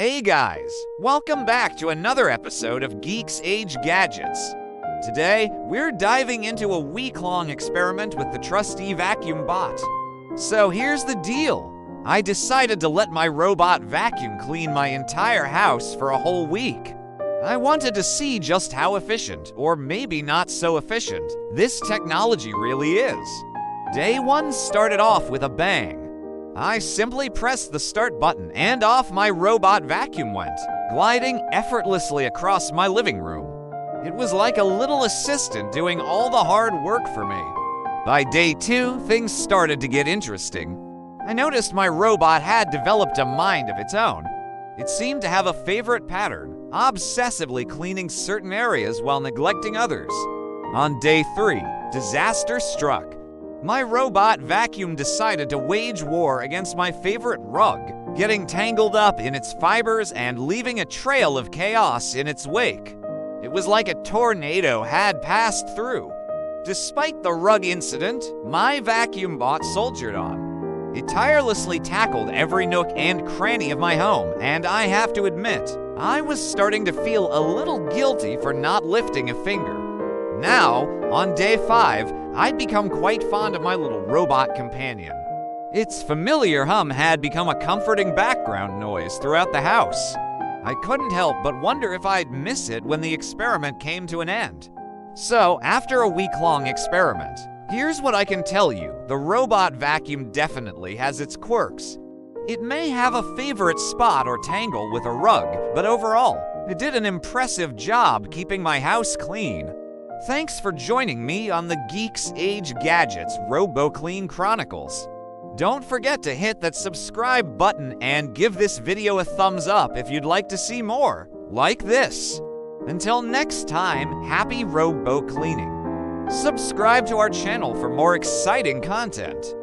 Hey guys, welcome back to another episode of Geeks Age Gadgets. Today, we're diving into a week-long experiment with the trusty vacuum bot. So here's the deal. I decided to let my robot vacuum clean my entire house for a whole week. I wanted to see just how efficient, or maybe not so efficient, this technology really is. Day 1 started off with a bang. I simply pressed the start button and off my robot vacuum went, gliding effortlessly across my living room. It was like a little assistant doing all the hard work for me. By day 2, things started to get interesting. I noticed my robot had developed a mind of its own. It seemed to have a favorite pattern, obsessively cleaning certain areas while neglecting others. On day 3, disaster struck. My robot vacuum decided to wage war against my favorite rug, getting tangled up in its fibers and leaving a trail of chaos in its wake. It was like a tornado had passed through. Despite the rug incident, my vacuum bot soldiered on. It tirelessly tackled every nook and cranny of my home, and I have to admit, I was starting to feel a little guilty for not lifting a finger. Now, on day 5, I'd become quite fond of my little robot companion. Its familiar hum had become a comforting background noise throughout the house. I couldn't help but wonder if I'd miss it when the experiment came to an end. So, after a week-long experiment, here's what I can tell you. The robot vacuum definitely has its quirks. It may have a favorite spot or tangle with a rug, but overall, it did an impressive job keeping my house clean. Thanks for joining me on the Geeks Age Gadgets Robo-Clean Chronicles. Don't forget to hit that subscribe button and give this video a thumbs up if you'd like to see more like this. Until next time, happy robo cleaning. Subscribe to our channel for more exciting content.